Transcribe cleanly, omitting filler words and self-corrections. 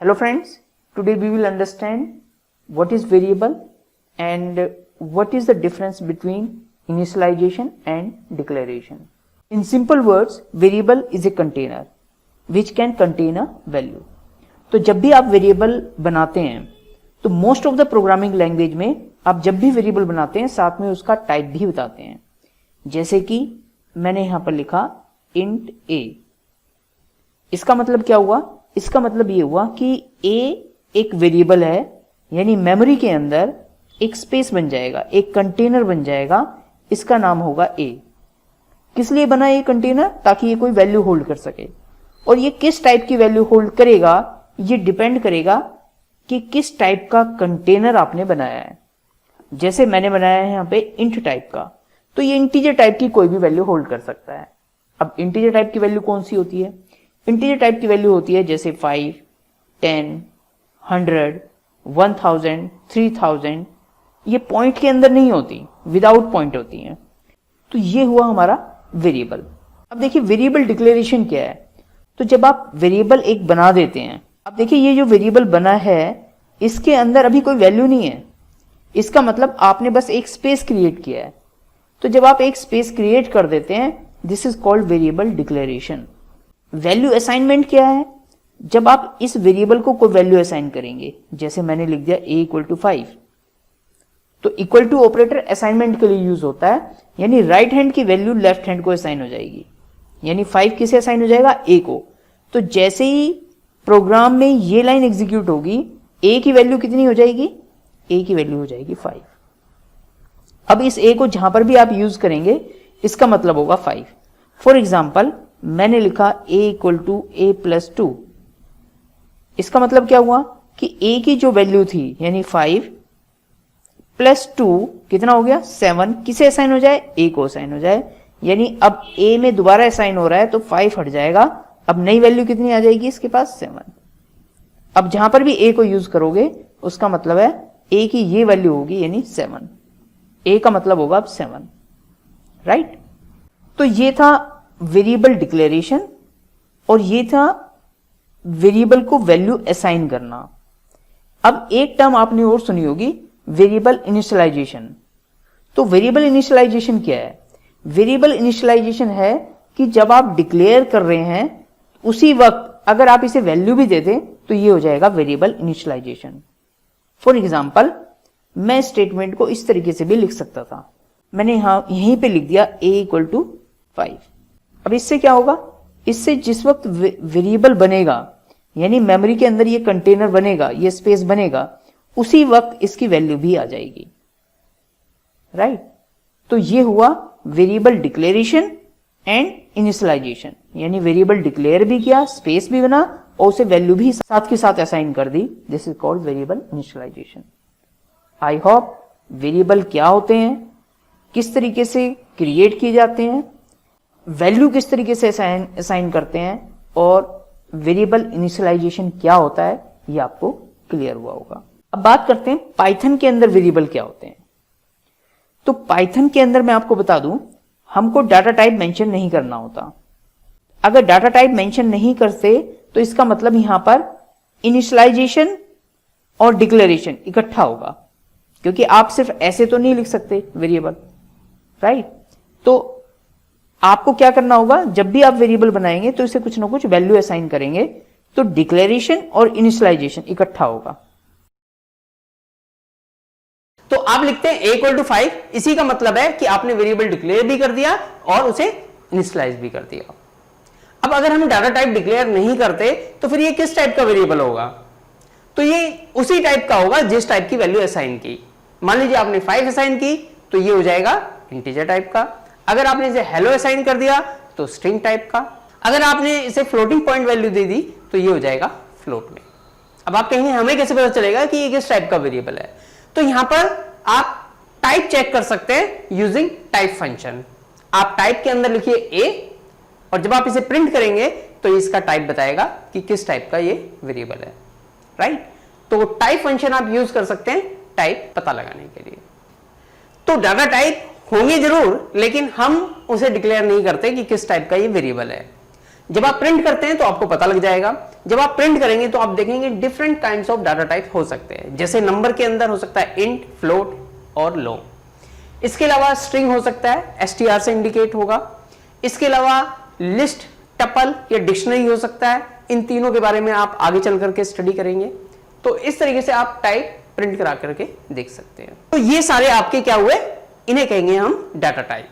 Hello friends, today we will understand what is variable and what is the difference between initialization and declaration. In simple words, variable is a container which can contain a value. तो जब भी आप variable बनाते हैं तो most of the programming language में आप जब भी वेरिएबल बनाते हैं साथ में उसका टाइप भी बताते हैं। जैसे कि मैंने यहां पर लिखा इंट a। इसका मतलब क्या हुआ? इसका मतलब ये हुआ कि a एक वेरिएबल है, यानी मेमोरी के अंदर एक स्पेस बन जाएगा, एक कंटेनर बन जाएगा, इसका नाम होगा a। किस लिए बना ये कंटेनर? ताकि ये कोई वैल्यू होल्ड कर सके। और ये किस टाइप की वैल्यू होल्ड करेगा ये डिपेंड करेगा कि किस टाइप का कंटेनर आपने बनाया है। जैसे मैंने बनाया है यहां पे इंट टाइप का, तो ये इंटीजर टाइप की कोई भी वैल्यू होल्ड कर सकता है। अब इंटीजर टाइप की वैल्यू कौन सी होती है? इंटीजर टाइप की वैल्यू होती है जैसे 5, 10, 100, 1000, 3000। ये पॉइंट के अंदर नहीं होती, विदाउट पॉइंट होती हैं। तो ये हुआ हमारा वेरिएबल। अब देखिए वेरिएबल डिक्लेरेशन क्या है। तो जब आप वेरिएबल एक बना देते हैं, अब देखिए ये जो वेरिएबल बना है इसके अंदर अभी कोई वैल्यू नहीं है, इसका मतलब आपने बस एक स्पेस क्रिएट किया है। तो जब आप एक स्पेस क्रिएट कर देते हैं, this is called variable declaration. Value assignment क्या है? जब आप इस वेरिएबल को कोई वैल्यू असाइन करेंगे, जैसे मैंने लिख दिया a = 5, तो इक्वल टू ऑपरेटर असाइनमेंट के लिए यूज होता है, यानी राइट हैंड की वैल्यू लेफ्ट हैंड को असाइन हो जाएगी। यानी 5 किसे असाइन हो जाएगा? a को। तो जैसे ही प्रोग्राम में ये लाइन एग्जीक्यूट होगी, a की वैल्यू कितनी हो जाएगी? a की वैल्यू हो जाएगी 5। अब इस a को जहां पर भी आप यूज करेंगे इसका मतलब होगा 5। फॉर एग्जाम्पल मैंने लिखा a = a+2। इसका मतलब क्या हुआ कि a की जो वैल्यू थी यानी 5 + 2 कितना हो गया? 7। किसे असाइन हो जाए? a को असाइन हो जाए। यानी अब a में दोबारा असाइन हो रहा है तो 5 हट जाएगा। अब नई वैल्यू कितनी आ जाएगी इसके पास? 7। अब जहां पर भी a को यूज करोगे उसका मतलब है a की ये वैल्यू होगी यानी 7। a का मतलब होगा अब 7, राइट? तो ये था वेरिएबल डिक्लेरेशन और ये था वेरिएबल को वैल्यू असाइन करना। अब एक टर्म आपने और सुनी होगी, वेरिएबल इनिशियलाइजेशन। तो वेरिएबल इनिशियलाइजेशन क्या है? वेरिएबल इनिशियलाइजेशन है कि जब आप डिक्लेयर कर रहे हैं उसी वक्त अगर आप इसे वैल्यू भी दे दें तो ये हो जाएगा वेरिएबल इनिशियलाइजेशन। फॉर एग्जाम्पल मैं स्टेटमेंट को इस तरीके से भी लिख सकता था। मैंने यहीं पे लिख दिया a = 5। अब इससे क्या होगा? इससे जिस वक्त वेरिएबल बनेगा यानी मेमोरी के अंदर ये कंटेनर बनेगा, ये स्पेस बनेगा, उसी वक्त इसकी वैल्यू भी आ जाएगी, राइट? तो ये हुआ वेरिएबल डिक्लेरेशन एंड इनिशियलाइजेशन, यानी वेरिएबल डिक्लेयर भी किया, स्पेस भी बना और उसे वैल्यू भी साथ के साथ असाइन कर दी। This is called variable initialisation. I hope variable क्या होते हैं, किस तरीके से क्रिएट किए जाते हैं, वैल्यू किस तरीके से असाइन करते हैं और वेरिएबल इनिशियलाइजेशन क्या होता है, ये आपको क्लियर हुआ होगा। अब बात करते हैं पाइथन के अंदर वेरिएबल क्या होते हैं। तो पाइथन के अंदर मैं आपको बता दूं, हमको डाटा टाइप मेंशन नहीं करना होता। अगर डाटा टाइप मेंशन नहीं करते तो इसका मतलब यहां पर इनिशियलाइजेशन और डिक्लेरेशन इकट्ठा होगा, क्योंकि आप सिर्फ ऐसे तो नहीं लिख सकते वेरिएबल, राइट? तो आपको क्या करना होगा, जब भी आप वेरिएबल बनाएंगे तो इसे कुछ ना कुछ वैल्यू असाइन करेंगे, तो डिक्लेरेशन और इनिशियलाइजेशन इकट्ठा होगा। तो आप लिखते हैं a = 5, इसी का मतलब है कि आपने वेरिएबल डिक्लेयर भी कर दिया और उसे इनिशियलाइज भी कर दिया। अब अगर हम डाटा टाइप डिक्लेयर नहीं करते तो फिर ये किस टाइप का वेरिएबल होगा? तो ये उसी टाइप का होगा जिस टाइप की वैल्यू असाइन की। मान लीजिए आपने 5 असाइन की तो ये हो जाएगा इंटीजर टाइप का। अगर आपने इसे हेलो असाइन कर दिया तो स्ट्रिंग टाइप का। अगर आपने इसे फ्लोटिंग पॉइंट वैल्यू दे दी तो ये हो जाएगा फ्लोट में। अब आप कहेंगे हमें कैसे पता चलेगा कि ये किस टाइप का वेरिएबल है? तो यहां पर आप टाइप चेक कर सकते हैं यूजिंग टाइप फंक्शन। आप टाइप के अंदर लिखिए a और जब आप इसे प्रिंट करेंगे तो इसका टाइप बताएगा कि किस टाइप का ये वेरिएबल है, राइट? तो टाइप फंक्शन आप यूज कर सकते हैं टाइप पता लगाने के लिए। तो डाटा टाइप होंगे जरूर, लेकिन हम उसे डिक्लेयर नहीं करते कि किस टाइप का ये वेरिएबल है। जब आप प्रिंट करते हैं तो आपको पता लग जाएगा। जब आप प्रिंट करेंगे तो आप देखेंगे different kinds of data type हो सकते हैं, जैसे नंबर के अंदर हो सकता है इंट, फ्लोट और लॉन्ग। इसके अलावा स्ट्रिंग हो सकता है, str से इंडिकेट होगा। इसके अलावा लिस्ट, टपल या डिक्शनरी हो सकता है। इन तीनों के बारे में आप आगे चल करके स्टडी करेंगे। तो इस तरीके से आप टाइप प्रिंट करा करके देख सकते हैं। तो ये सारे आपके क्या हुए, इन्हें कहेंगे हम डाटा टाइप।